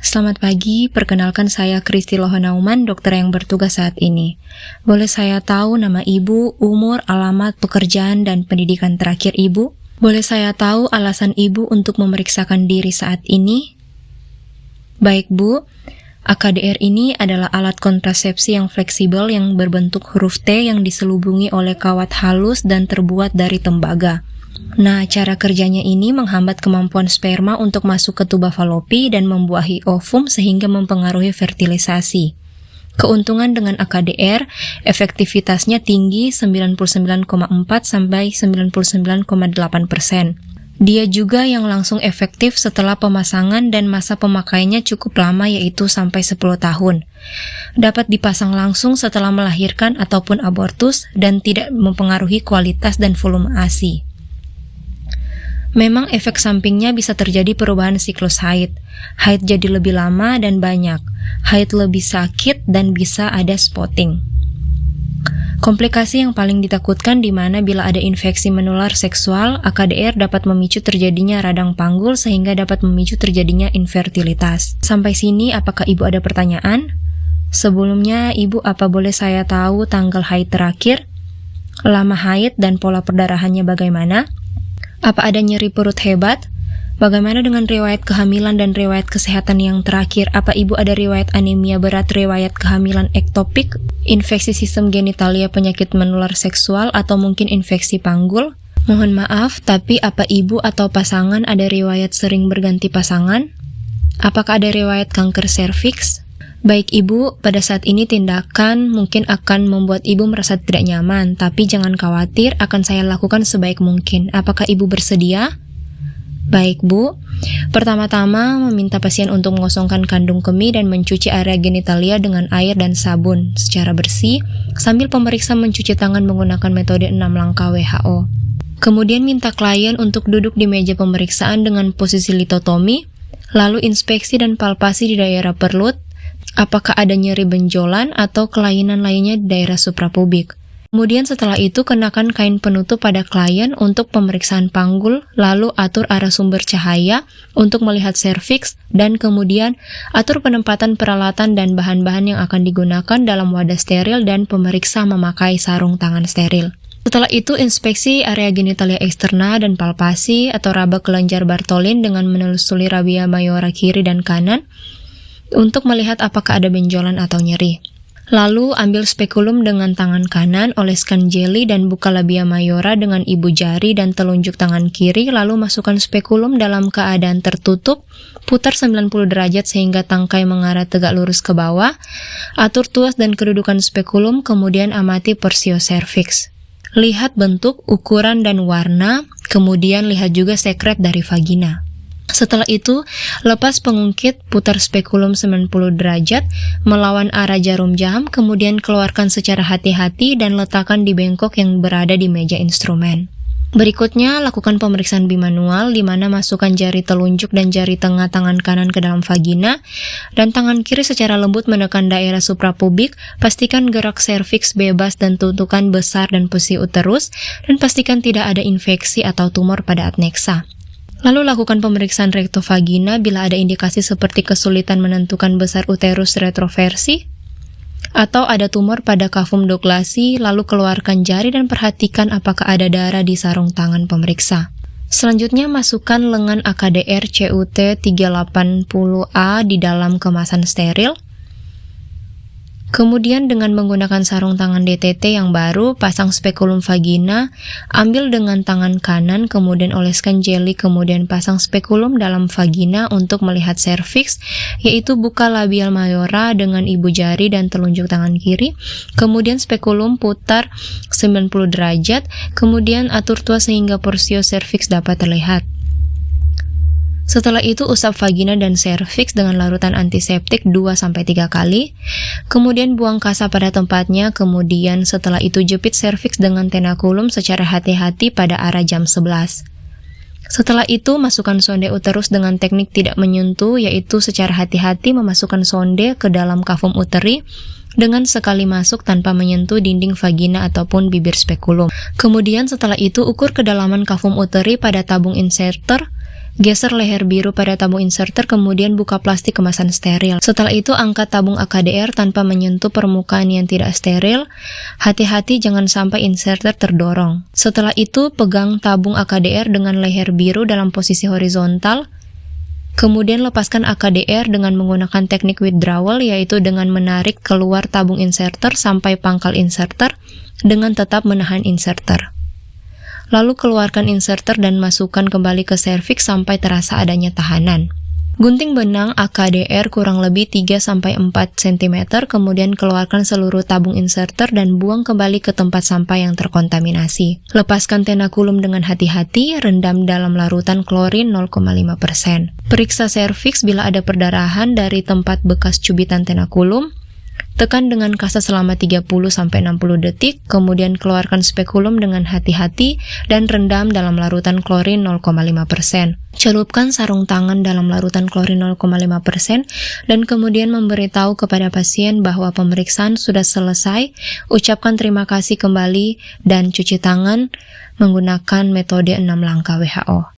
Selamat pagi, perkenalkan saya Kristi Lohonauman, dokter yang bertugas saat ini. Boleh saya tahu nama ibu, umur, alamat, pekerjaan, dan pendidikan terakhir ibu? Boleh saya tahu alasan ibu untuk memeriksakan diri saat ini? Baik Bu, AKDR ini adalah alat kontrasepsi yang fleksibel yang berbentuk huruf T yang diselubungi oleh kawat halus dan terbuat dari tembaga. Nah, cara kerjanya ini menghambat kemampuan sperma untuk masuk ke tuba falopi dan membuahi ovum sehingga mempengaruhi fertilisasi. Keuntungan dengan AKDR, efektivitasnya tinggi 99,4 sampai 99,8%. Dia juga yang langsung efektif setelah pemasangan dan masa pemakaiannya cukup lama yaitu sampai 10 tahun. Dapat dipasang langsung setelah melahirkan ataupun abortus dan tidak mempengaruhi kualitas dan volume ASI. Memang efek sampingnya bisa terjadi perubahan siklus haid. Haid jadi lebih lama dan banyak. Haid lebih sakit dan bisa ada spotting. Komplikasi yang paling ditakutkan di mana bila ada infeksi menular seksual, AKDR dapat memicu terjadinya radang panggul sehingga dapat memicu terjadinya infertilitas. Sampai sini apakah Ibu ada pertanyaan? Sebelumnya Ibu, apa boleh saya tahu tanggal haid terakhir? Lama haid dan pola perdarahannya bagaimana? Apa ada nyeri perut hebat? Bagaimana dengan riwayat kehamilan dan riwayat kesehatan yang terakhir? Apa Ibu ada riwayat anemia berat, riwayat kehamilan ektopik, infeksi sistem genitalia, penyakit menular seksual, atau mungkin infeksi panggul? Mohon maaf, tapi apa Ibu atau pasangan ada riwayat sering berganti pasangan? Apakah ada riwayat kanker serviks? Baik Ibu, pada saat ini tindakan mungkin akan membuat Ibu merasa tidak nyaman, tapi jangan khawatir, akan saya lakukan sebaik mungkin. Apakah Ibu bersedia? Baik Bu, pertama-tama meminta pasien untuk mengosongkan kandung kemih dan mencuci area genitalia dengan air dan sabun secara bersih, sambil pemeriksa mencuci tangan menggunakan metode 6 langkah WHO. Kemudian minta klien untuk duduk di meja pemeriksaan dengan posisi litotomi, lalu inspeksi dan palpasi di daerah perut, apakah ada nyeri benjolan atau kelainan lainnya di daerah suprapubik. Kemudian setelah itu kenakan kain penutup pada klien untuk pemeriksaan panggul, lalu atur arah sumber cahaya untuk melihat serviks, dan kemudian atur penempatan peralatan dan bahan-bahan yang akan digunakan dalam wadah steril dan pemeriksa memakai sarung tangan steril. Setelah itu inspeksi area genitalia eksterna dan palpasi atau raba kelenjar Bartholin dengan menelusuri labia mayora kiri dan kanan untuk melihat apakah ada benjolan atau nyeri. Lalu ambil spekulum dengan tangan kanan, oleskan jeli dan buka labia mayora dengan ibu jari dan telunjuk tangan kiri, lalu masukkan spekulum dalam keadaan tertutup, putar 90 derajat sehingga tangkai mengarah tegak lurus ke bawah, atur tuas dan kedudukan spekulum, kemudian amati porsio serviks. Lihat bentuk, ukuran, dan warna, kemudian lihat juga sekret dari vagina. Setelah itu, lepas pengungkit, putar spekulum 90 derajat, melawan arah jarum jam, kemudian keluarkan secara hati-hati dan letakkan di bengkok yang berada di meja instrumen. Berikutnya, lakukan pemeriksaan bimanual di mana masukkan jari telunjuk dan jari tengah tangan kanan ke dalam vagina, dan tangan kiri secara lembut menekan daerah suprapubik, pastikan gerak serviks bebas dan tutukan besar dan posisi uterus, dan pastikan tidak ada infeksi atau tumor pada adneksa. Lalu lakukan pemeriksaan rektovagina bila ada indikasi seperti kesulitan menentukan besar uterus retroversi atau ada tumor pada kavum douglasi, lalu keluarkan jari dan perhatikan apakah ada darah di sarung tangan pemeriksa. Selanjutnya masukkan lengan AKDR CUT 380A di dalam kemasan steril. Kemudian dengan menggunakan sarung tangan DTT yang baru, pasang spekulum vagina, ambil dengan tangan kanan, kemudian oleskan jeli, kemudian pasang spekulum dalam vagina untuk melihat serviks, yaitu buka labial mayora dengan ibu jari dan telunjuk tangan kiri, kemudian spekulum putar 90 derajat, kemudian atur tuas sehingga porsio serviks dapat terlihat. Setelah itu usap vagina dan serviks dengan larutan antiseptik 2-3 kali, kemudian buang kasa pada tempatnya, kemudian setelah itu jepit serviks dengan tenakulum secara hati-hati pada arah jam 11. Setelah itu masukkan sonde uterus dengan teknik tidak menyentuh, yaitu secara hati-hati memasukkan sonde ke dalam kavum uteri dengan sekali masuk tanpa menyentuh dinding vagina ataupun bibir spekulum. Kemudian setelah itu ukur kedalaman kavum uteri pada tabung inserter Geser leher biru pada tabung inserter, kemudian buka plastik kemasan steril. Setelah itu angkat tabung AKDR tanpa menyentuh permukaan yang tidak steril. Hati-hati jangan sampai inserter terdorong. Setelah itu pegang tabung AKDR dengan leher biru dalam posisi horizontal. Kemudian lepaskan AKDR dengan menggunakan teknik withdrawal, yaitu dengan menarik keluar tabung inserter sampai pangkal inserter dengan tetap menahan inserter. Lalu keluarkan inserter dan masukkan kembali ke serviks sampai terasa adanya tahanan. Gunting benang AKDR kurang lebih 3-4 cm, kemudian keluarkan seluruh tabung inserter dan buang kembali ke tempat sampah yang terkontaminasi. Lepaskan tenakulum dengan hati-hati, rendam dalam larutan klorin 0,5%. Periksa serviks bila ada perdarahan dari tempat bekas cubitan tenakulum. Tekan dengan kasa selama 30-60 detik, kemudian keluarkan spekulum dengan hati-hati dan rendam dalam larutan klorin 0,5%. Celupkan sarung tangan dalam larutan klorin 0,5% dan kemudian memberitahu kepada pasien bahwa pemeriksaan sudah selesai, ucapkan terima kasih kembali dan cuci tangan menggunakan metode 6 langkah WHO.